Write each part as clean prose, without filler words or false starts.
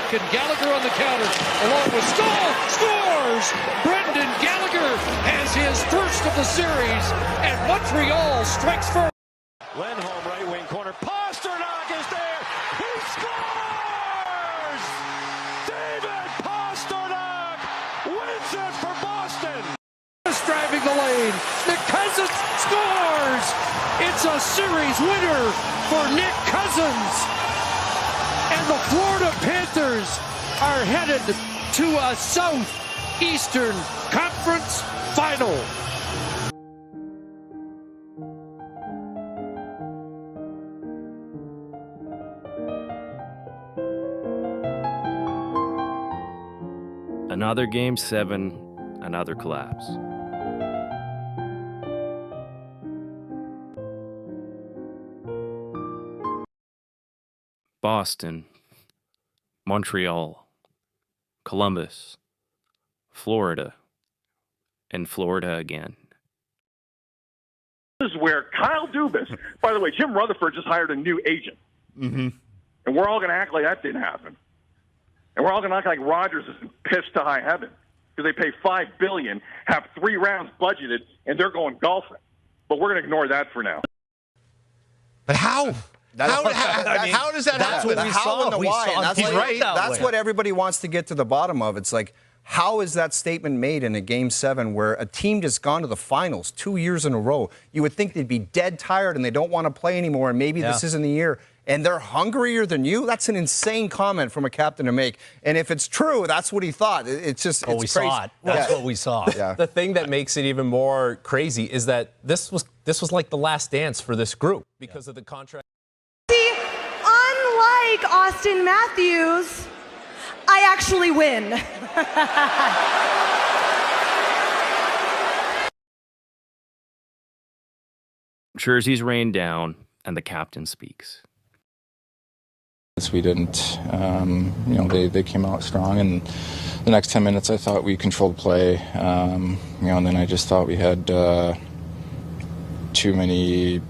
puck, and Gallagher on the counter, along with Stahl, scores! Brendan Gallagher has his first of the series, and Montreal strikes first. Lindholm, right wing corner, Pasternak is there! He scores! David Pasternak wins it for Boston! Driving the lane, Nick Cousins scores! It's a series winner for Nick Cousins! And the Florida Panthers are headed to a Southeastern Conference Final. Another Game 7, another collapse. Boston, Montreal, Columbus, Florida, and Florida again. This is where Kyle Dubas, by the way, Jim Rutherford just hired a new agent. Mm-hmm. And we're all going to act like that didn't happen. And we're all going to act like Rodgers is pissed to high heaven because they pay $5 billion, have 3 rounds budgeted, and they're going golfing. But we're going to ignore that for now. But how? How does that happen? What we saw. And the why. And that's He's like, right. That's what everybody wants to get to the bottom of. It's like, how is that statement made in a Game 7 where a team just gone to the finals 2 years in a row? You would think they'd be dead tired and they don't want to play anymore, and maybe this isn't the year. And they're hungrier than you? That's an insane comment from a captain to make. And if it's true, that's what he thought. It's just, it's we crazy. saw it. That's what we saw. Yeah. The thing that makes it even more crazy is that this was like the last dance for this group because of the contract. See, unlike Auston Matthews, I actually win. Jerseys rain down, and the captain speaks. We didn't, they came out strong, and the next 10 minutes I thought we controlled play, and then I just thought we had too many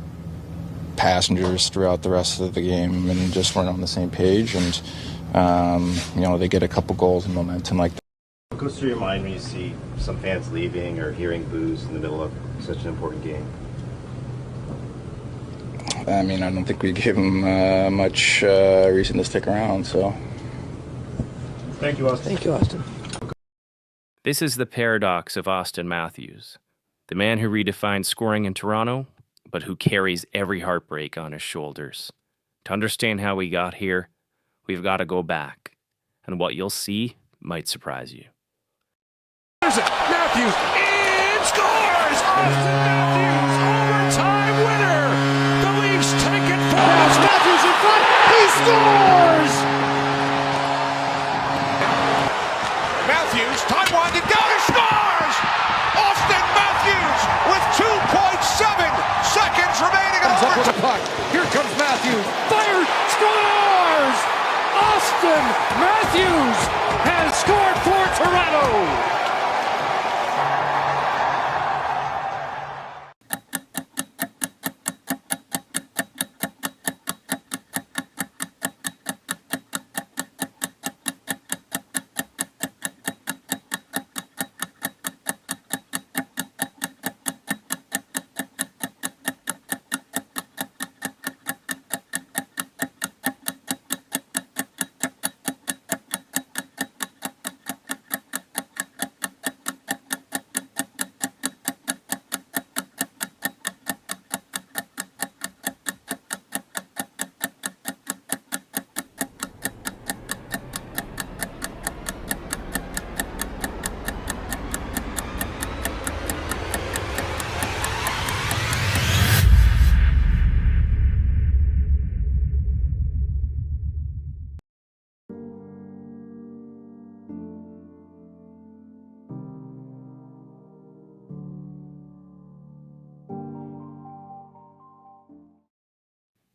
passengers throughout the rest of the game and just weren't on the same page, and, they get a couple goals and momentum like that. What goes through your mind when you see some fans leaving or hearing boos in the middle of such an important game? I mean, I don't think we gave them much reason to stick around, so. Thank you, Auston. Thank you, Auston. This is the paradox of Auston Matthews, the man who redefined scoring in Toronto, but who carries every heartbreak on his shoulders. To understand how we got here, we've got to go back, and what you'll see might surprise you. There's it. Matthews in, scores! Auston Matthews, overtime winner! The Leafs take it first. Matthews in front, he scores! Matthews, time winding down, he scores! Auston Matthews with 2.7 seconds remaining in Up with the puck. Here comes Matthews. Fired, scores! Auston Matthews has scored for Toronto!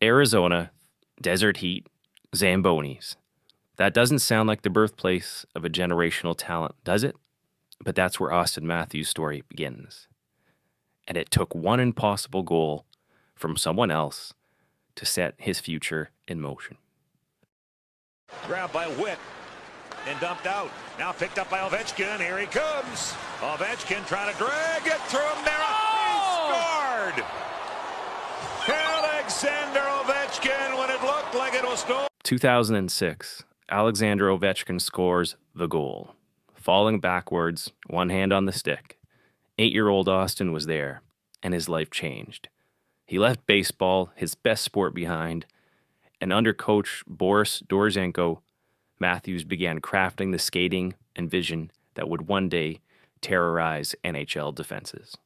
Arizona, desert heat, Zambonis. That doesn't sound like the birthplace of a generational talent, does it? But that's where Auston Matthews' story begins. And it took one impossible goal from someone else to set his future in motion. Grabbed by Witt. and dumped out. Now picked up by Ovechkin. Here he comes. Ovechkin trying to drag it through him there. Oh! He scored! Alexander Ovechkin when it looked like it was no. 2006, Alexander Ovechkin scores the goal. Falling backwards, one hand on the stick. 8-year-old Auston was there, and his life changed. He left baseball, his best sport, behind, and under coach Boris Dorozhenko, Matthews began crafting the skating and vision that would one day terrorize NHL defenses.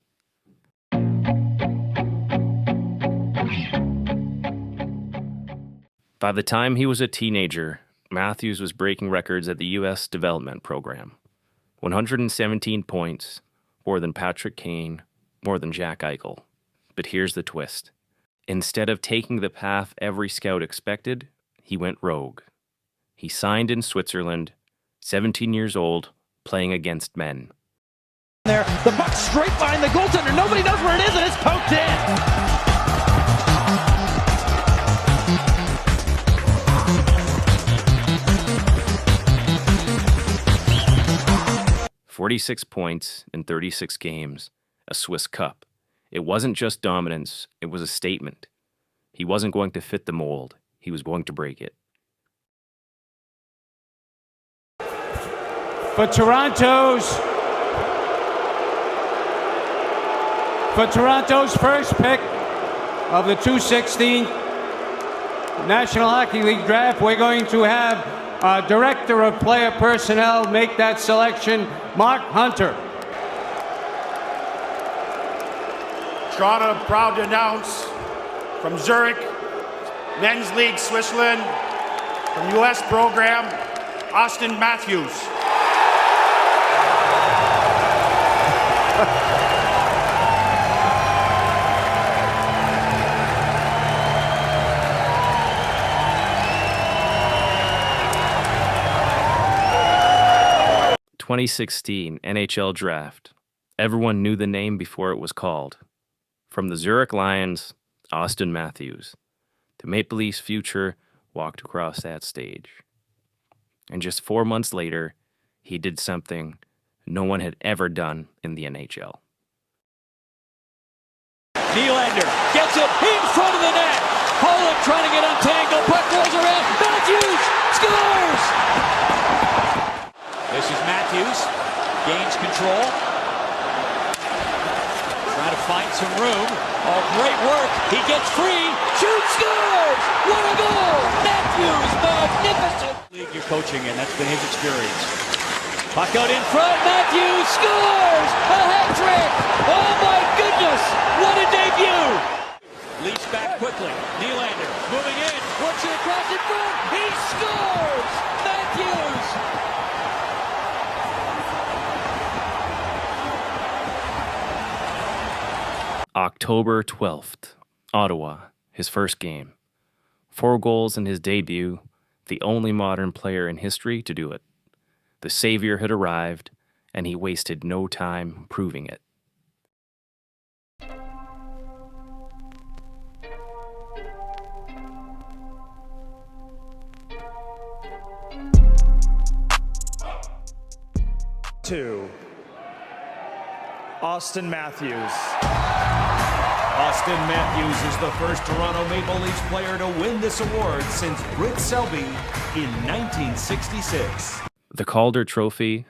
By the time he was a teenager, Matthews was breaking records at the U.S. development program. 117 points, more than Patrick Kane, more than Jack Eichel. But here's the twist. Instead of taking the path every scout expected, he went rogue. He signed in Switzerland, 17 years old, playing against men. There, the puck straight behind the goaltender. Nobody knows where it is, and it's poked in. 46 points in 36 games, a Swiss Cup. It wasn't just dominance, it was a statement. He wasn't going to fit the mold, he was going to break it. For Toronto's first pick of the 2016 National Hockey League Draft, we're going to have Director of Player Personnel make that selection, Mark Hunter. Toronto proud to announce from Zurich, Men's League Switzerland, from U.S. program, Auston Matthews. '16 NHL Draft. Everyone knew the name before it was called. From the Zurich Lions, Auston Matthews. The Maple Leafs' future walked across that stage. And just 4 months later, he did something no one had ever done in the NHL. Nylander gets it in front of the net. Holland trying to get untangled. Puck rolls around. Matthews scores! This is Matthews. Gains control. Trying to find some room. Oh, great work. He gets free. Shoots, scores! What a goal! Matthews, magnificent. League you're coaching in, that's been his experience. Puck out in front. Matthews scores! A hat trick! Oh my goodness! What a debut! Leafs back quickly. Nylander moving in. Works it across in front. He scores! Matthews! October 12th, Ottawa, his first game. 4 goals in his debut, the only modern player in history to do it. The savior had arrived, and he wasted no time proving it. To Auston Matthews. Auston Matthews is the first Toronto Maple Leafs player to win this award since Britt Selby in 1966. The Calder Trophy,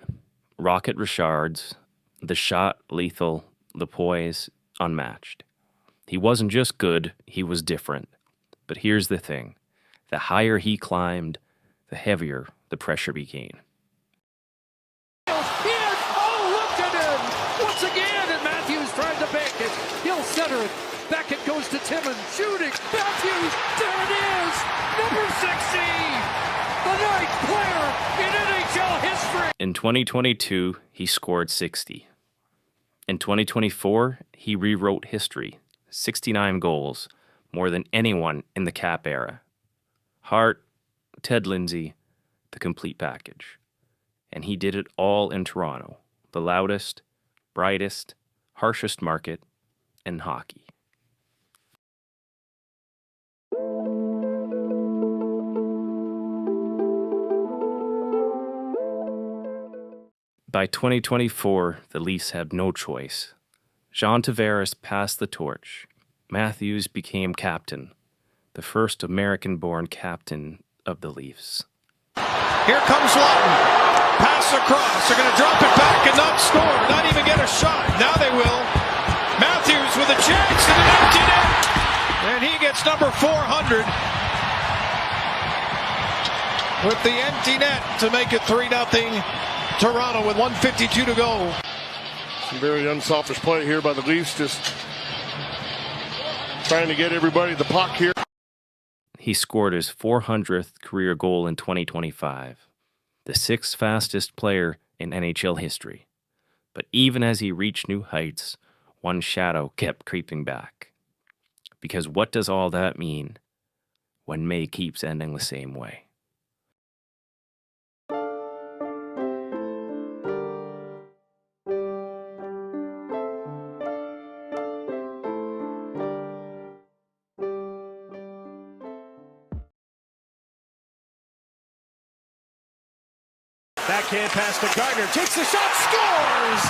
Rocket Richards, the shot lethal, the poise unmatched. He wasn't just good, he was different. But here's the thing. The higher he climbed, the heavier the pressure became. Once again, and Matthews tries to bank it. He'll center it. Back it goes to Timmins. Shooting. Matthews. There it is. Number 60. The ninth player in NHL history. In 2022, he scored 60. In 2024, he rewrote history. 69 goals, more than anyone in the Cap era. Hart, Ted Lindsay, the complete package. And he did it all in Toronto, the loudest, brightest, harshest market in hockey. by 2024, the Leafs had no choice. Jean Tavares passed the torch. Matthews became captain, the first American-born captain of the Leafs. Here comes Lawton. Pass across. They're going to drop it back and not score. Not even get a shot. Now they will. Matthews with a chance and an empty net. And he gets number 400 with the empty net to make it 3-0 Toronto with 1:52 to go. Some very unselfish play here by the Leafs, just trying to get everybody the puck here. He scored his 400th career goal in 2025, the 6th fastest player in NHL history. But even as he reached new heights, one shadow kept creeping back. Because what does all that mean when May keeps ending the same way? Backhand pass to Gardner. Takes the shot. Scores!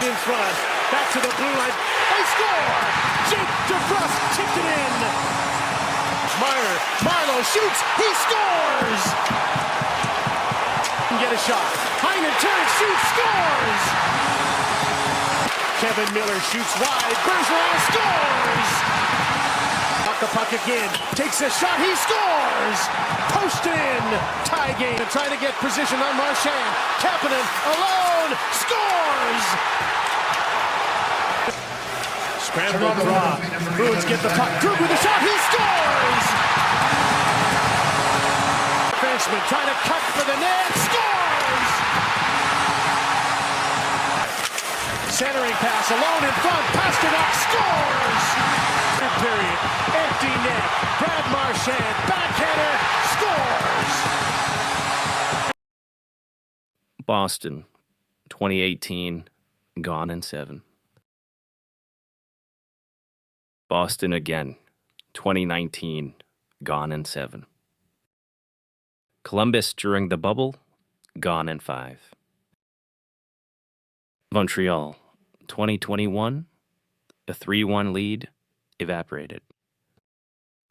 In front. Back to the blue line. They score! Jake DeBrusk tipped it in. Meyer. Marlowe shoots. He scores! Get a shot. Heinen turns. Shoots. Scores! Kevin Miller shoots wide. Bergeron scores! Got the puck again. Takes a shot. He scores! Post in. Tie game. And trying to get position on Marchand. Kapanen alone. Scores! Scramble draw. Bruins get the puck. Krug with a shot. He scores! Defenseman trying to cut for the net. Scores! Centering pass alone in front. Pasternak scores! Third period. Empty net. Brad Marchand. Backhander. Scores! Boston, 2018, gone in 7. Boston again, 2019, gone in 7. Columbus during the bubble, gone in 5. Montreal, 2021, a 3-1 lead, evaporated.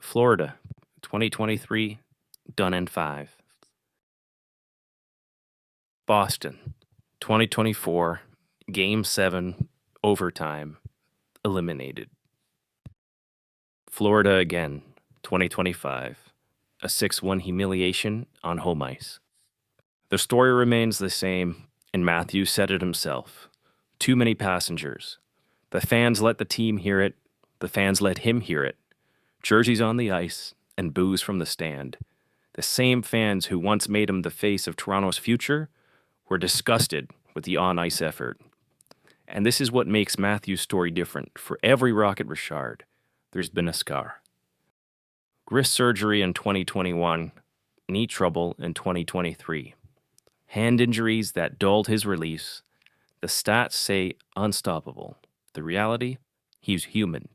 Florida, 2023, done in 5. Boston, 2024, Game 7, overtime, eliminated. Florida again, 2025, a 6-1 humiliation on home ice. The story remains the same, and Matthews said it himself. Too many passengers. The fans let the team hear it, the fans let him hear it. Jerseys on the ice and boos from the stand. The same fans who once made him the face of Toronto's future were disgusted with the on-ice effort. And this is what makes Matthews' story different. For every Rocket Richard, there's been a scar. Wrist surgery in 2021, knee trouble in 2023. Hand injuries that dulled his release. The stats say unstoppable. The reality, he's human,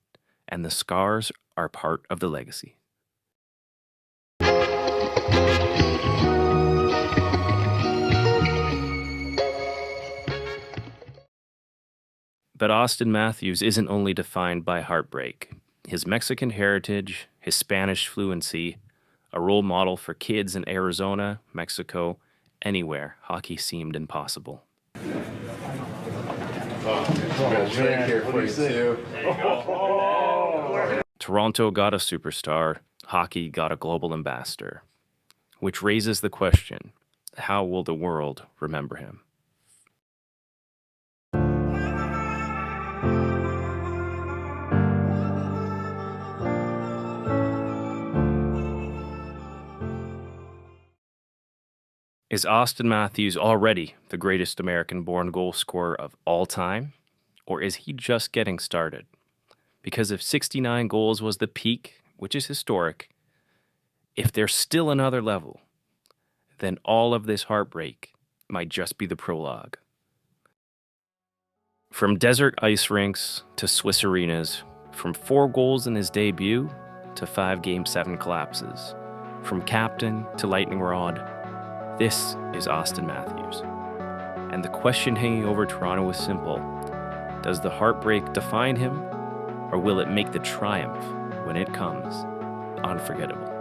and the scars are part of the legacy. But Auston Matthews isn't only defined by heartbreak. His Mexican heritage, his Spanish fluency, a role model for kids in Arizona, Mexico, anywhere hockey seemed impossible. Toronto got a superstar, hockey got a global ambassador. Which raises the question, how will the world remember him? Is Auston Matthews already the greatest American-born goal scorer of all time? Or is he just getting started? Because if 69 goals was the peak, which is historic, if there's still another level, then all of this heartbreak might just be the prologue. From desert ice rinks to Swiss arenas, from 4 goals in his debut to 5 Game 7 collapses, from captain to lightning rod, this is Auston Matthews. And the question hanging over Toronto is simple. Does the heartbreak define him, or will it make the triumph, when it comes, unforgettable?